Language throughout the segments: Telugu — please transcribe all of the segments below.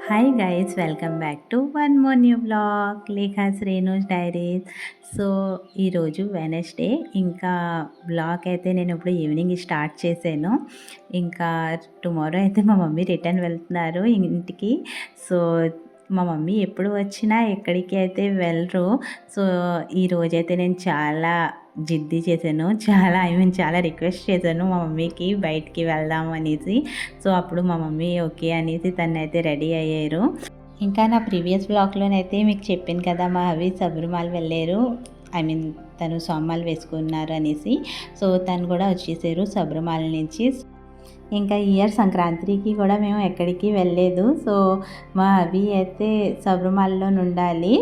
Hi guys, welcome back to one more new blog Lekha's Renu's diaries. So ఈరోజు వెనస్డే. ఇంకా బ్లాగ్ అయితే నేను ఇప్పుడు ఈవినింగ్ స్టార్ట్ చేశాను. ఇంకా టుమారో అయితే మా మమ్మీ రిటర్న్ వెళ్తున్నారు ఇంటికి. సో మా మమ్మీ ఎప్పుడు వచ్చినా ఎక్కడికి అయితే వెళ్ళరు. సో ఈరోజైతే నేను చాలా జిద్ది చేశాను, చాలా రిక్వెస్ట్ చేశాను మా మమ్మీకి బయటికి వెళ్దాం అనేసి. సో అప్పుడు మా మమ్మీ ఓకే అనేసి తనైతే రెడీ అయ్యారు. ఇంకా నా ప్రీవియస్ బ్లాగ్లోనైతే మీకు చెప్పాను కదా, మా అవి శబరిమల వెళ్ళారు. తను సోమాలు వేసుకున్నారు అనేసి. సో తను కూడా వచ్చేసారు శబరిమల నుంచి. ఇంకా ఇయర్ సంక్రాంతికి కూడా మేము ఎక్కడికి వెళ్ళలేదు. సో మా అవి అయితే శబరిమలలో ఉండాలి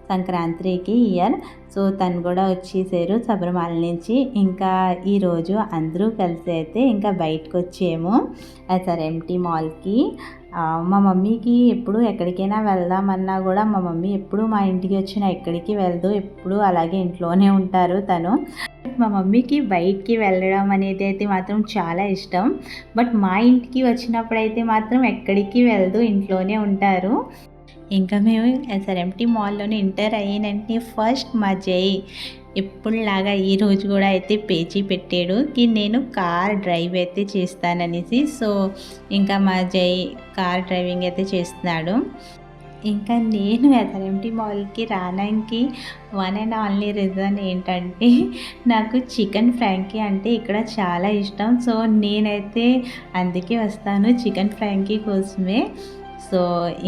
సంక్రాంతికి ఇయర్. సో తను కూడా వచ్చేసారు శబరిమల నుంచి. ఇంకా ఈరోజు అందరూ కలిసి అయితే ఇంకా బయటకు వచ్చాము SRMT మాల్కి. మా మమ్మీకి ఎప్పుడు ఎక్కడికైనా వెళ్దామన్నా కూడా మా మమ్మీ ఎప్పుడు మా ఇంటికి వచ్చినా ఎక్కడికి వెళ్దు, ఎప్పుడు అలాగే ఇంట్లోనే ఉంటారు తను. మా మమ్మీకి బయటికి వెళ్ళడం అనేది అయితే మాత్రం చాలా ఇష్టం. బట్ మా ఇంటికి వచ్చినప్పుడు అయితే మాత్రం ఎక్కడికి వెళ్దు, ఇంట్లోనే ఉంటారు. ఇంకా మేము SRMT మాల్లోనే ఎంటర్ అయినంటే ఫస్ట్ మా జై ఎప్పుడులాగా ఈరోజు కూడా అయితే పేచీ పెట్టాడు నేను కార్ డ్రైవ్ అయితే చేస్తాననేసి. సో ఇంకా మా జై కార్ డ్రైవింగ్ అయితే చేస్తున్నాడు. ఇంకా నేను SRMT మాల్కి రావడానికి వన్ అండ్ ఓన్లీ రీజన్ ఏంటంటే, నాకు చికెన్ ఫ్రాంకీ అంటే ఇక్కడ చాలా ఇష్టం. సో నేనైతే అందుకే వస్తాను, చికెన్ ఫ్రాంకీ కోసమే. సో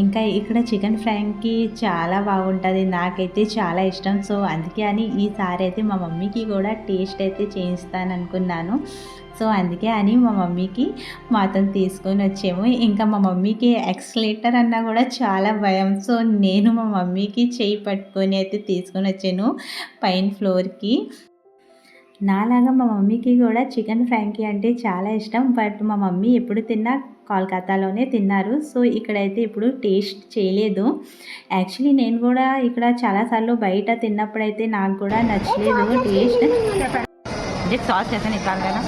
ఇంకా ఇక్కడ చికెన్ ఫ్రాంకీ చాలా బాగుంటుంది, నాకైతే చాలా ఇష్టం. సో అందుకే అని ఈసారి అయితే మా మమ్మీకి కూడా టేస్ట్ అయితే చేయిస్తాను అనుకున్నాను. సో అందుకే అని మా మమ్మీకి మాత్రం తీసుకొని వచ్చాము. ఇంకా మా మమ్మీకి ఎక్స్లేటర్ అన్నా కూడా చాలా భయం. సో నేను మా మమ్మీకి చేయి పట్టుకొని అయితే తీసుకొని వచ్చాను పైన ఫ్లోర్కి. నాలాగా మా మమ్మీకి కూడా చికెన్ ఫ్రాంకీ అంటే చాలా ఇష్టం. బట్ మా మమ్మీ ఎప్పుడు తిన్నా కోల్కతాలోనే తిన్నారు. సో ఇక్కడైతే ఇప్పుడు టేస్ట్ చేయలేదు. యాక్చువల్లీ నేను కూడా ఇక్కడ చాలాసార్లు బయట తిన్నప్పుడైతే నాకు కూడా నచ్చలేదు టేస్ట్. సాస్ అయితే నికాలేనా.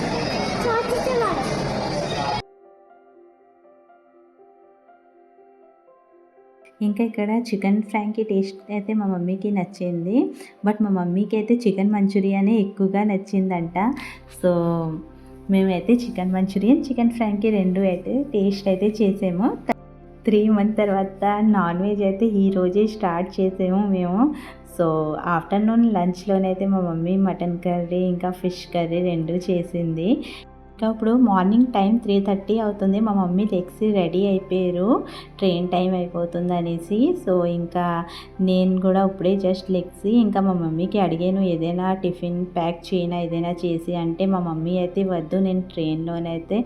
ఇంకా ఇక్కడ చికెన్ ఫ్రాంకీ టేస్ట్ అయితే మా మమ్మీకి నచ్చింది. బట్ మా మమ్మీకి అయితే చికెన్ మంచూరియానే ఎక్కువగా నచ్చిందంట. సో మేమైతే చికెన్ మంచూరియన్, చికెన్ ఫ్రాంకీ రెండు అయితే టేస్ట్ అయితే చేసాము. 3 months తర్వాత నాన్ వెజ్ అయితే ఈరోజే స్టార్ట్ చేసాము మేము. సో ఆఫ్టర్నూన్ లంచ్లోనైతే మా మమ్మీ మటన్ కర్రీ ఇంకా ఫిష్ కర్రీ రెండు చేసింది. ఇంకా ఇప్పుడు మార్నింగ్ టైం 3:30 అవుతుంది. మా మమ్మీ లెగ్సి రెడీ అయిపోయారు, ట్రైన్ టైం అయిపోతుంది అనేసి. సో ఇంకా నేను కూడా ఇప్పుడే జస్ట్ లెగ్సి ఇంకా మా మమ్మీకి అడిగాను ఏదైనా టిఫిన్ ప్యాక్ చేయనా ఏదైనా చేసి అంటే, మా మమ్మీ అయితే వద్దు నేను ట్రైన్లోనైతే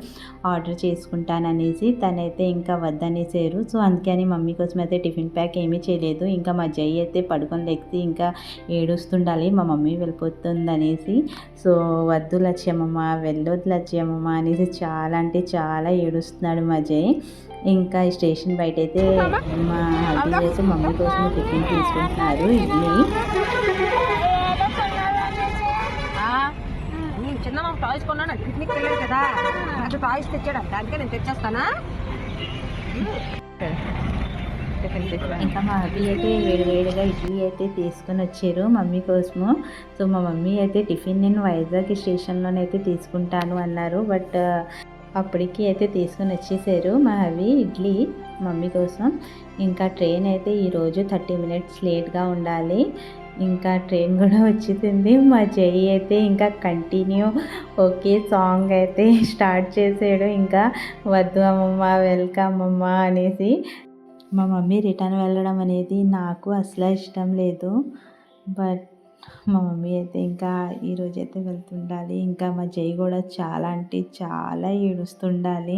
ఆర్డర్ చేసుకుంటాను అనేసి. తనైతే ఇంకా వద్దనేసారు. సో అందుకని మమ్మీ కోసం అయితే టిఫిన్ ప్యాక్ ఏమీ చేయలేదు. ఇంకా మా జై అయితే పడుకొని లెగ్సి ఇంకా ఏడుస్తుండాలి మా మమ్మీ వెళ్ళిపోతుంది అనేసి. సో వద్దు లక్ష్యమ్మ, వెళ్ళొద్దు లక్ష్యమ్మ అనేసి చాలా అంటే చాలా ఏడుస్తున్నాడు మా జై. ఇంకా ఈ స్టేషన్ బయట అయితే మా హస్బెండ్ అయితే మమ్మీ కోసం టిఫిన్ తీసుకుంటున్నారు, ఇడ్లీ. చిన్న టాయ్స్ కొన్నాను, పిక్నిక్ వెళ్ళాడు కదా, అది టాయ్స్ తెచ్చాడు, అందుకే నేను తెచ్చేస్తానా. ఇంకా మా మమ్మీ అయితే వేడివేడిగా ఇడ్లీ అయితే తీసుకొని వచ్చారు మమ్మీ కోసము. సో మా మమ్మీ అయితే టిఫిన్ నేను వైజాగ్ స్టేషన్లోనైతే తీసుకుంటాను అన్నారు. బట్ అప్పటికి అయితే తీసుకొని వచ్చేసారు మా అవి ఇడ్లీ మమ్మీ కోసం. ఇంకా ట్రైన్ అయితే ఈరోజు 30 minutes లేట్గా ఉండాలి. ఇంకా ట్రైన్ కూడా వచ్చేసింది. మా జై అయితే ఇంకా కంటిన్యూ ఓకే సాంగ్ అయితే స్టార్ట్ చేసాడు. ఇంకా వద్దు అమ్మమ్మ వెల్కమ్ అమ్మ అనేసి. మా మమ్మీ రిటర్న్ వెళ్ళడం అనేది నాకు అసలు ఇష్టం లేదు. బట్ మా మమ్మీ అయితే ఇంకా ఈరోజు అయితే వెళ్తుండాలి. ఇంకా మా జై కూడా చాలా అంటే చాలా ఏడుస్తుండాలి.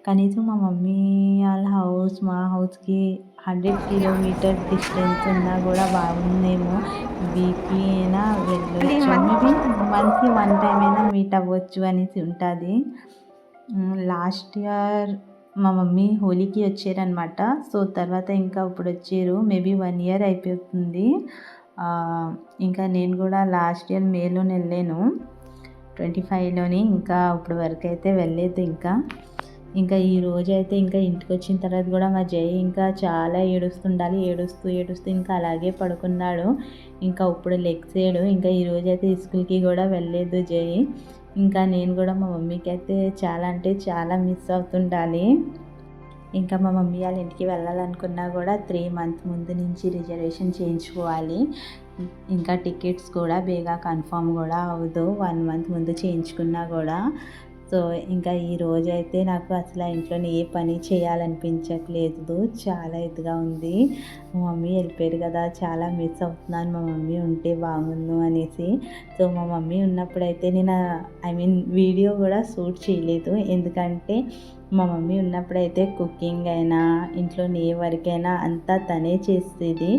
కనీసం మా మమ్మీ వాళ్ళ హౌస్ మా హౌస్కి 100 kilometer డిస్టెన్స్ ఉన్నా కూడా బాగుందేమో, వీక్లీ అయినా వెళ్ళొచ్చు, మేబీ మంత్లీ 1 time అయినా మీట్ అవ్వచ్చు అనేసి ఉంటుంది. లాస్ట్ ఇయర్ మా మమ్మీ హోలీకి వచ్చారనమాట. సో తర్వాత ఇంకా ఇప్పుడు వచ్చారు, మేబీ 1 year అయిపోతుంది. ఇంకా నేను కూడా లాస్ట్ ఇయర్ మేలోనే వెళ్ళాను 25లోని. ఇంకా ఇప్పుడు వరకు అయితే వెళ్ళలేదు. ఇంకా ఇంకా ఈ రోజైతే ఇంకా ఇంటికొచ్చిన తర్వాత కూడా మా జై ఇంకా చాలా ఏడుస్తుండాలి. ఏడుస్తూ ఏడుస్తూ ఇంకా అలాగే పడుకున్నాడు. ఇంకా ఇప్పుడు లెగిసాడు. ఇంకా ఈరోజైతే స్కూల్‌కి కూడా వెళ్ళలేదు జై. ఇంకా నేను కూడా మా మమ్మీకైతే చాలా అంటే చాలా మిస్ అవుతుండాలి. ఇంకా మా మమ్మీ వాళ్ళ ఇంటికి వెళ్ళాలనుకున్నా కూడా 3 మంత్ ముందు నుంచి రిజర్వేషన్ చేయించుకోవాలి. ఇంకా టికెట్స్ కూడా బేగా కన్ఫర్మ్ కూడా అవ్వదు 1 మంత్ ముందు చేయించుకున్నా కూడా. సో ఇంకా ఈ రోజైతే నాకు అసలు ఇంట్లోనే ఏ పని చేయాలనిపించట్లేదు. చాలా ఇదిగా ఉంది. మా మమ్మీ వెళ్ళిపోయారు కదా, చాలా మిస్ అవుతున్నాను మా మమ్మీ ఉంటే బాగుండు అనేసి. సో మా మమ్మీ ఉన్నప్పుడైతే నేను వీడియో కూడా షూట్ చేయలేదు. ఎందుకంటే మా మమ్మీ ఉన్నప్పుడైతే కుకింగ్ అయినా ఇంట్లోని ఏ వర్క్ అయినా అంతా తనే చేసేది.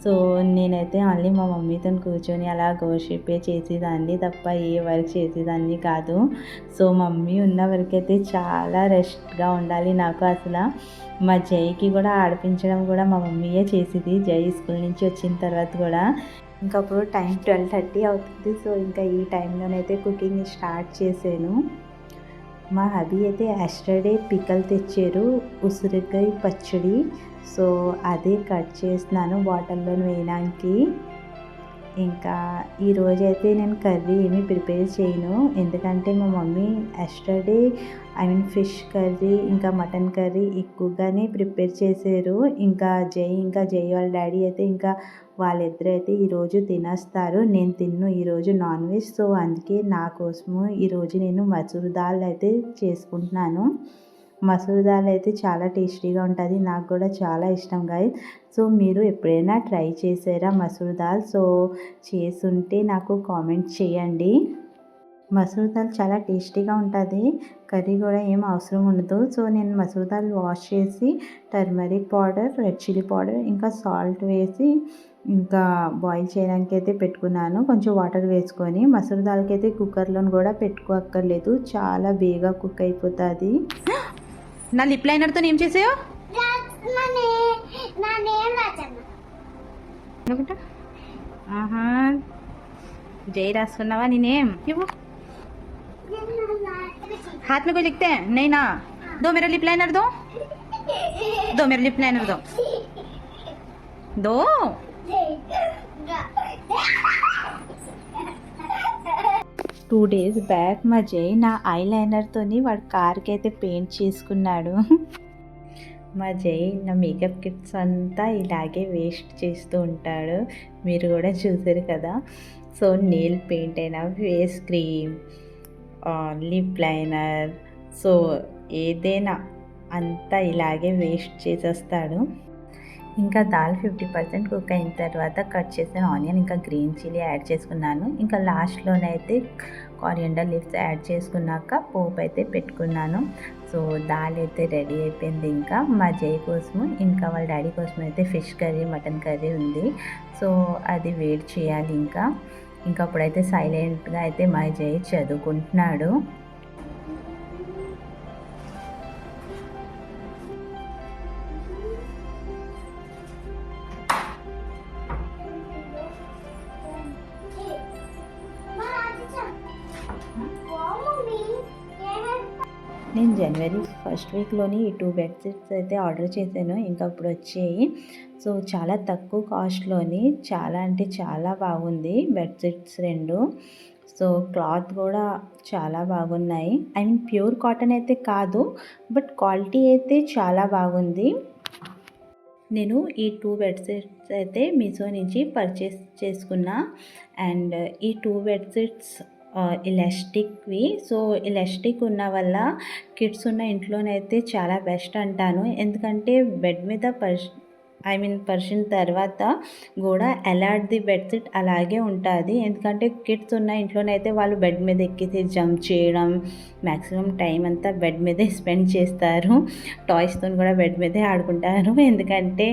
సో నేనైతే ఓన్లీ మా మమ్మీతో కూర్చొని అలా గోషిపే చేసేదాన్ని తప్ప ఏ వర్క్ చేసేదాన్ని కాదు. సో మమ్మీ ఉన్న వరకైతే చాలా రెస్ట్గా ఉండాలి నాకు అసలు. మా జైకి కూడా ఆడిపించడం కూడా మా మమ్మీయే చేసేది. జై స్కూల్ నుంచి వచ్చిన తర్వాత కూడా ఇంకా అప్పుడు టైం 12:30 అవుతుంది. సో ఇంకా ఈ టైంలోనైతే కుకింగ్ స్టార్ట్ చేశాను. మా హబీ అయితే ఎస్టర్డే పికల్ తెచ్చారు, ఉసిరికాయ పచ్చడి. సో అదే కట్ చేస్తున్నాను బాటిల్లో వేయడానికి. ఇంకా ఈరోజైతే నేను కర్రీ ఏమీ ప్రిపేర్ చేయను. ఎందుకంటే మా మమ్మీ ఎస్టర్డే ఫిష్ కర్రీ ఇంకా మటన్ కర్రీ ఎక్కువగానే ప్రిపేర్ చేశారు. ఇంకా జై వాళ్ళ డాడీ అయితే ఇంకా వాళ్ళిద్దరైతే ఈరోజు తినేస్తారు. నేను తిన్ను ఈరోజు నాన్ వెజ్. సో అందుకే నా కోసము ఈరోజు నేను మసూర్ దాల్ అయితే చేసుకుంటున్నాను. మసూర్ దాల్ అయితే చాలా టేస్టీగా ఉంటుంది. నాకు కూడా చాలా ఇష్టం గాయ్స్. సో మీరు ఎప్పుడైనా ట్రై చేసారా మసూర్ దాల్? సో చేసుంటే నాకు కామెంట్ చేయండి. మసూర్ దాల్ చాలా టేస్టీగా ఉంటుంది. కర్రీ కూడా ఏం అవసరం ఉండదు. సో నేను మసూర్ దాల్ వాష్ చేసి turmeric powder, red chilli powder ఇంకా సాల్ట్ వేసి ఇంకా బాయిల్ చేయడానికి అయితే పెట్టుకున్నాను. కొంచెం వాటర్ వేసుకొని మసూర్ దాల్కి అయితే కుక్కర్లో కూడా పెట్టుకోక్కర్లేదు, చాలా బేగా కుక్ అయిపోతుంది. నా లిప్ లైనర్తో ఏం చేసావు? ఆహా జై రాసుకున్నావా? నేనేం ఇవ్వు. हाथ में कोई लिखते हैं? नहीं ना. दो मेरा लिप लाइनर दो. दो मेरा लिप लाइनर दो. दो. 2 days బ్యాక్ మా జై నా ఐ లైనర్తోని వాడు కార్కి అయితే పెయింట్ చేసుకున్నాడు. మా జై నా మేకప్ కిట్స్ అంతా ఇలాగే వేస్ట్ చేస్తూ ఉంటాడు. మీరు కూడా చూసారు కదా. సో నెయిల్ పెయింట్ అయినా, face cream, lip liner, so ఏదైనా అంతా ఇలాగే వేస్ట్ చేసేస్తాడు. ఇంకా దాల్ 50% కుక్ అయిన తర్వాత కట్ చేసిన ఆనియన్ ఇంకా గ్రీన్ చిల్లీ యాడ్ చేసుకున్నాను. ఇంకా లాస్ట్లోనైతే కొరియాండర్ లీవ్స్ యాడ్ చేసుకున్నాక పోపు అయితే పెట్టుకున్నాను. సో దాల్ అయితే రెడీ అయిపోయింది. ఇంకా మా జై కోసము ఇంకా వాళ్ళ డాడీ కోసం అయితే ఫిష్ కర్రీ, మటన్ కర్రీ ఉంది. సో అది వేడి చేయాలి. ఇంకా అప్పుడైతే సైలెంట్గా అయితే మా జై చదువుకుంటున్నాడు. నేను జనవరి 1st వీక్లోని ఈ 2 బెడ్షీట్స్ అయితే ఆర్డర్ చేశాను. ఇంకా అప్పుడు వచ్చాయి. సో చాలా తక్కువ కాస్ట్లోని చాలా అంటే చాలా బాగుంది బెడ్షీట్స్ 2. సో క్లాత్ కూడా చాలా బాగున్నాయి. ప్యూర్ కాటన్ అయితే కాదు, బట్ క్వాలిటీ అయితే చాలా బాగుంది. నేను ఈ 2 బెడ్షీట్స్ అయితే మీషో నుంచి పర్చేస్ చేసుకున్నా. అండ్ ఈ 2 బెడ్షీట్స్ ఎలాస్టిక్వి. సో ఎలాస్టిక్ ఉన్న వల్ల కిడ్స్ ఉన్న ఇంట్లోనైతే చాలా బెస్ట్ అంటాను. ఎందుకంటే బెడ్ మీద పర్షిన తర్వాత కూడా ఎలాంటి బెడ్షీట్ అలాగే ఉంటుంది. ఎందుకంటే కిడ్స్ ఉన్న ఇంట్లోనైతే వాళ్ళు బెడ్ మీద ఎక్కితే జంప్ చేయడం, మ్యాక్సిమం టైం అంతా బెడ్ మీదే స్పెండ్ చేస్తారు. టాయ్స్తో కూడా బెడ్ మీదే ఆడుకుంటారు. ఎందుకంటే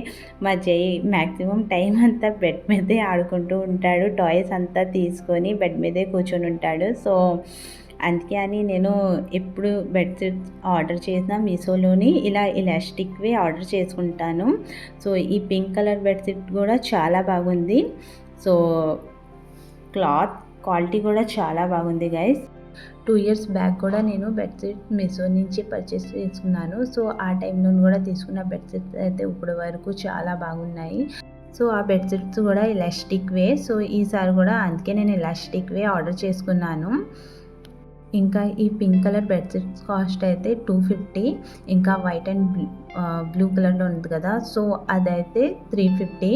మా జై మ్యాక్సిమం టైం అంతా బెడ్ మీదే ఆడుకుంటూ ఉంటాడు. టాయ్స్ అంతా తీసుకొని బెడ్ మీదే కూర్చొని ఉంటాడు. సో అందుకే అని నేను ఎప్పుడు బెడ్షీట్స్ ఆర్డర్ చేసిన మీషోలోని ఇలా ఎలాస్టిక్వే ఆర్డర్ చేసుకుంటాను. సో ఈ పింక్ కలర్ బెడ్షీట్ కూడా చాలా బాగుంది. సో క్లాత్ క్వాలిటీ కూడా చాలా బాగుంది గైస్. 2 ఇయర్స్ బ్యాక్ కూడా నేను బెడ్‌షీట్ మీషో నుంచి పర్చేస్ చేసుకున్నాను. సో, ఆ టైంలో కూడా తీసుకున్న బెడ్‌షీట్స్ అయితే ఇప్పటి వరకు చాలా బాగున్నాయి. సో, ఆ బెడ్‌షీట్స్ కూడా ఎలాస్టిక్‌వే. సో, ఈసారి కూడా అందుకే నేను ఎలాస్టిక్‌వే ఆర్డర్ చేసుకున్నాను. ఇంకా ఈ పింక్ కలర్ బెడ్‌షీట్స్ కాస్ట్ అయితే 250. ఇంకా వైట్ అండ్ బ్లూ కలర్‌లో ఉంది కదా! సో, అదైతే 350.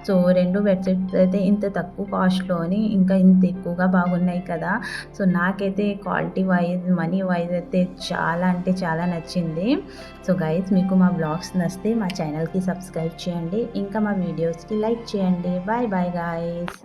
సో, 2 బెడ్‌షీట్స్ అయితే ఇంత తక్కువ కాస్ట్‌లోని ఇంకా ఇంత ఎక్కువగా బాగున్నాయి కదా! సో, నాకైతే క్వాలిటీ వైజ్, మనీ వైజ్ అయితే చాలా అంటే చాలా నచ్చింది. సో, గైస్ మీకు మా వ్లాగ్స్ నచ్చితే మా ఛానల్‌కి సబ్స్క్రైబ్ చేయండి. ఇంకా మా వీడియోస్‌కి లైక్ చేయండి. Bye bye guys.